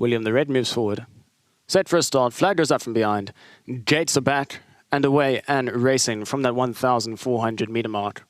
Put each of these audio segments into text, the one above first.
William the Red moves forward. Set for a start, flag goes up from behind. Gates are back and away and racing from that 1,400 meter mark.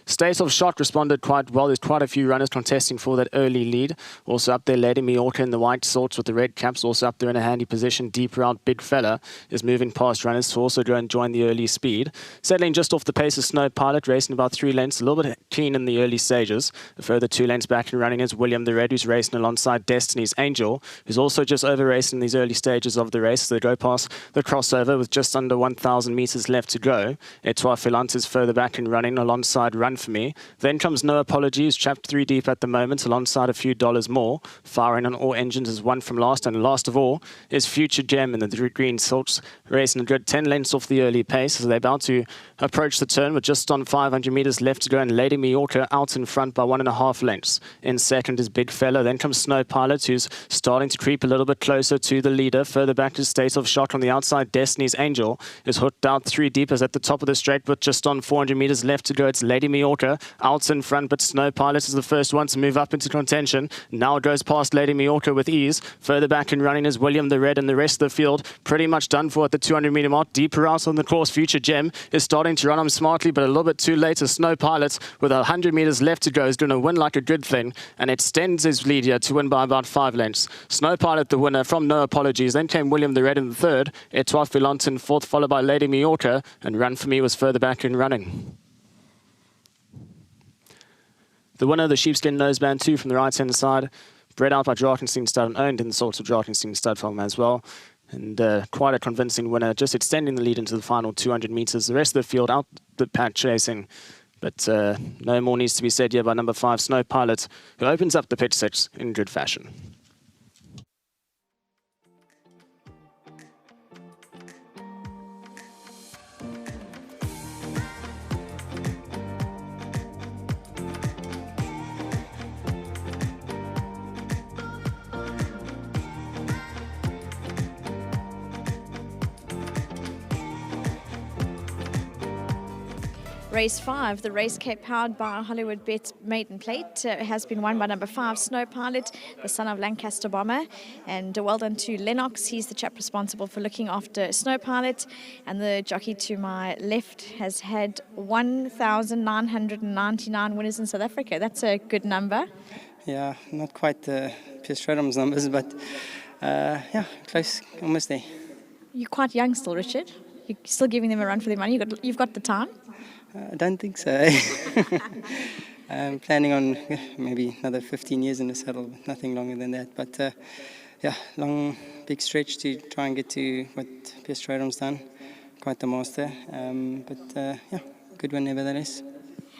State of Shot responded quite well. There's quite a few runners contesting for that early lead. Also up there, Lady Majorca in the white shorts with the red caps. Also up there in a handy position. Deep Route Big Fella is moving past runners to also go and join the early speed. Settling just off the pace of Snow Pilot, racing about 3 lengths. A little bit keen in the early stages. A further 2 lengths back and running is William the Red, who's racing alongside Destiny's Angel, who's also just over racing in these early stages of the race. So they go past the crossover with just under 1,000 meters left to go. Etoile Filante is further back and running alongside Run For Me. Then comes No Apologies, trapped 3 deep at the moment, alongside a few dollars more. Firing on all engines is one from last, and last of all is Future Gem in the green salts, racing a good 10 lengths off the early pace. So they're about to approach the turn with just on 500 meters left to go, and Lady Majorca out in front by 1.5 lengths. In second is Big Fella. Then comes Snow Pilot, who's starting to creep a little bit closer to the leader. Further back is State of Shock on the outside. Destiny's Angel is hooked out 3 deep, as at the top of the straight with just on 400 meters left to go. It's Lady Majorca out in front, but Snow Pilot is the first one to move up into contention. Now it goes past Lady Majorca with ease. Further back and running is William the Red, and the rest of the field pretty much done for at the 200 meter mark. Deeper out on the course, Future Gem is starting to run on smartly, but a little bit too late. As Snow Pilot, with 100 meters left to go, is going to win like a good thing, and extends his lead here to win by about 5 lengths. Snow Pilot the winner from No Apologies. Then came William the Red in the third. Etoile Filante in fourth, followed by Lady Majorca, and Run For Me was further back and running. The winner, the Sheepskin Noseband 2 from the right-hand side, bred out by Drakenstein Stud and owned in the sorts of Drakenstein Stud farm as well. And quite a convincing winner, just extending the lead into the final 200 meters. The rest of the field out the pack chasing. But no more needs to be said here by number 5, Snow Pilot, who opens up the pitch 6 in good fashion. Race 5, the race Cape powered by Hollywood Bet Maiden Plate, has been won by number 5, Snow Pilot, the son of Lancaster Bomber. And well done to Lennox. He's the chap responsible for looking after Snow Pilot. And the jockey to my left has had 1,999 winners in South Africa. That's a good number. Yeah, not quite the Pierce Stradum's numbers, but yeah, close, almost there. You're quite young still, Richard. You're still giving them a run for their money. You've got the time. I don't think so. I'm planning on maybe another 15 years in the saddle, but nothing longer than that. But yeah, long, big stretch to try and get to what Pierce Stradum's done. Quite the master. But yeah, good one nevertheless.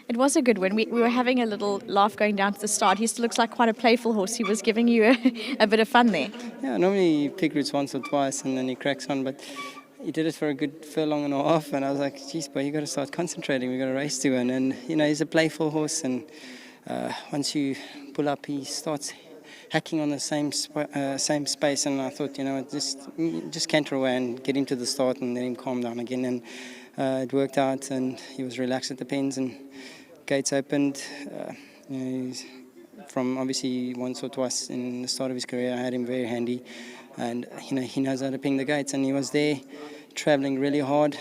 It was a good win. We were having a little laugh going down to the start. He still looks like quite a playful horse. He was giving you a bit of fun there. Yeah, normally he pig roots once or twice and then he cracks on, but he did it for a good furlong and a half, and I was like, geez, boy, you got to start concentrating. We got a race to win. And, you know, he's a playful horse, and once you pull up, he starts hacking on the same space, and I thought, you know, just canter away and get him to the start and let him calm down again. And it worked out, and he was relaxed at the pens, and gates opened. You know, he's from obviously once or twice in the start of his career, I had him very handy. And you know, he knows how to ping the gates, and he was there travelling really hard.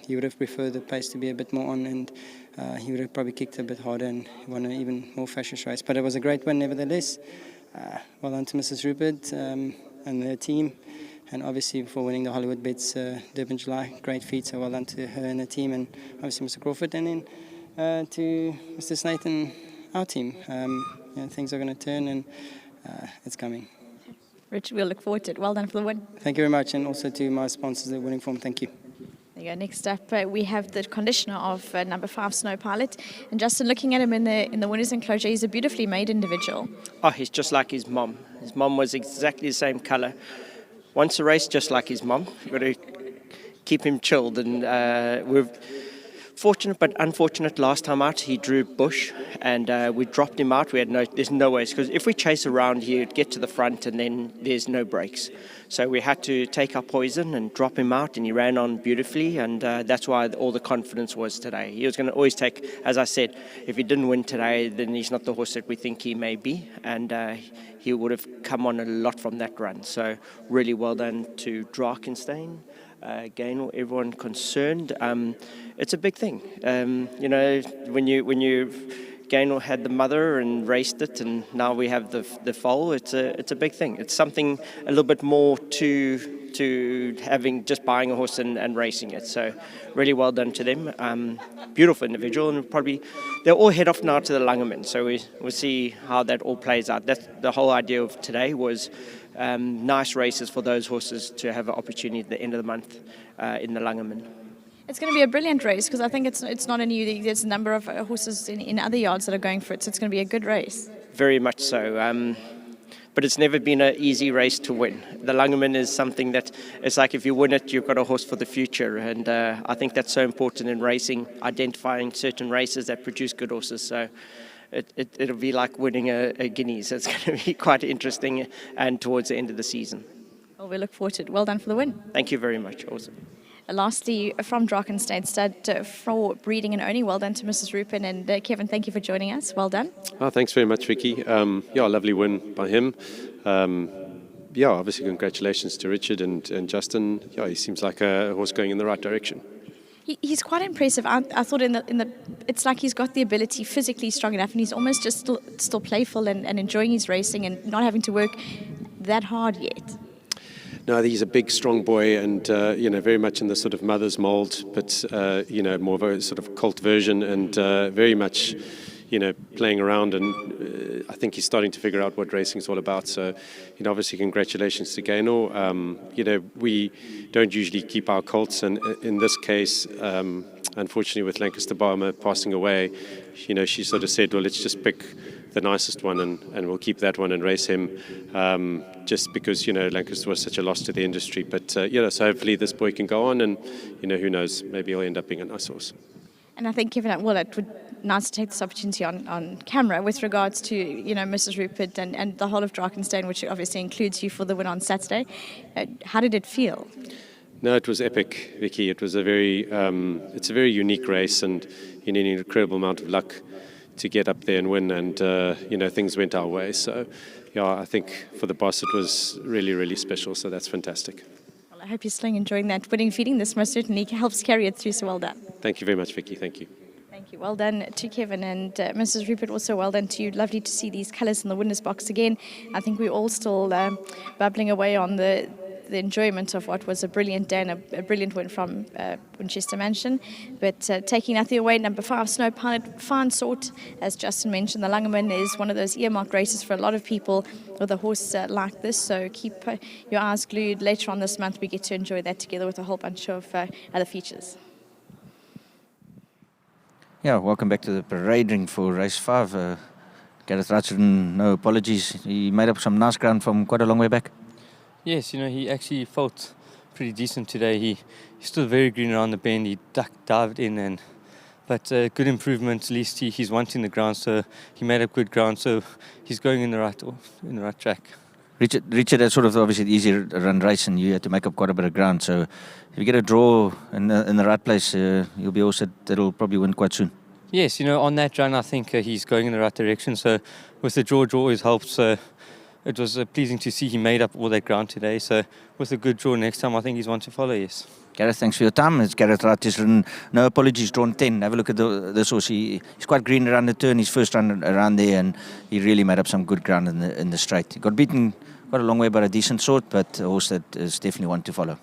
He would have preferred the pace to be a bit more on, and he would have probably kicked a bit harder and won an even more fascious race. But it was a great win nevertheless. Well done to Mrs. Rupert and their team, and obviously for winning the Hollywood Bets Durban July. Great feat, so well done to her and the team, and obviously Mr. Crawford, and then to Mr. Snaith and our team. You know, things are going to turn, and it's coming. Richard, we'll look forward to it. Well done for the win. Thank you very much, and also to my sponsors at Winning Form. Thank you. There you go. Next up, we have the conditioner of number 5, Snow Pilot. And Justin, looking at him in the winner's enclosure, he's a beautifully made individual. Oh, he's just like his mum. His mum was exactly the same colour. Wants to race just like his mum. You've got to keep him chilled. And fortunate but unfortunate last time out. He drew bush and we dropped him out. There's no ways, because if we chase around, he'd get to the front and then there's no brakes. So we had to take our poison and drop him out, and he ran on beautifully, and that's why all the confidence was today. He was going to always take, as I said, if he didn't win today, then he's not the horse that we think he may be, and he would have come on a lot from that run. So really well done to Drakenstein, Gaynor, everyone concerned. It's a big thing. When you Gaynor had the mother and raced it, and now we have the foal. It's a big thing. It's something a little bit more to having just buying a horse and racing it. So really well done to them. Beautiful individual, and probably they'll all head off now to the Langeman. So we'll see how that all plays out. That's the whole idea of today was nice races for those horses to have an opportunity at the end of the month in the Langeman. It's going to be a brilliant race because I think it's not a new. There's a number of horses in other yards that are going for it, so it's going to be a good race. Very much so. But it's never been an easy race to win. The Langeman is something that it's like if you win it, you've got a horse for the future, and I think that's so important in racing, identifying certain races that produce good horses. So it'll be like winning a Guineas. It's going to be quite interesting, and towards the end of the season. Well, we look forward to it. Well done for the win. Thank you very much. Awesome. Lastly, from Drakenstein Stud for breeding and owning, well done to Mrs. Rupin and Kevin. Thank you for joining us. Well done. Oh, thanks very much, Vicky. Lovely win by him. Obviously congratulations to Richard and Justin. Yeah, he seems like a horse going in the right direction. He's quite impressive. I thought it's like he's got the ability, physically strong enough, and he's almost just still playful and enjoying his racing and not having to work that hard yet. No, he's a big, strong boy, and very much in the sort of mother's mould, but more of a sort of colt version, and very much, playing around. And I think he's starting to figure out what racing is all about. So, obviously, congratulations to Gaynor. We don't usually keep our colts, and in this case, unfortunately, with Lancaster Barmer passing away, she sort of said, well, let's just pick the nicest one and we'll keep that one and race him, just because Lancaster was such a loss to the industry. But so hopefully this boy can go on, and who knows, maybe he'll end up being a nice horse. And I think Kevin, it would nice to take this opportunity on camera with regards to Mrs. Rupert and the whole of Drakenstein, which obviously includes you for the win on Saturday. How did it feel? No, it was epic, Vicky. It was it's a very unique race, and you need an incredible amount of luck to get up there and win, and things went our way. So I think for the boss it was really, really special, so that's fantastic. Well, I hope you're still enjoying that winning feeling. This most certainly helps carry it through, so well done. Thank you very much, Vicky. Thank you. Thank you. Well done to Kevin and Mrs. Rupert, also well done to you. Lovely to see these colours in the winner's box again. I think we're all still bubbling away on the enjoyment of what was a brilliant day and a brilliant win from Winchester Mansion. But taking nothing away, number 5, Snow Pilot, fine sort. As Justin mentioned, the Langeman is one of those earmarked races for a lot of people with a horse like this. So keep your eyes glued. Later on this month, we get to enjoy that together with a whole bunch of other features. Yeah, welcome back to the parade ring for race 5. Gareth Ratchford, no apologies. He made up some nice ground from quite a long way back. Yes, he actually felt pretty decent today. He stood very green around the bend. He dived in, but good improvement. At least he's wanting the ground, so he made up good ground. So he's going in the right track. Richard, that's sort of obviously the easy run race, and you had to make up quite a bit of ground. So if you get a draw in the right place, you'll be also that'll probably win quite soon. Yes, on that run, I think he's going in the right direction. So with the draw always helps. It was pleasing to see he made up all that ground today. So with a good draw next time, I think he's one to follow, yes. Gareth, thanks for your time. It's Gareth Ratchford. No apologies, drawn 10. Have a look at this horse. He's quite green around the turn, his first run around there, and he really made up some good ground in the straight. He got beaten quite a long way by a decent sort, but a horse that is definitely one to follow.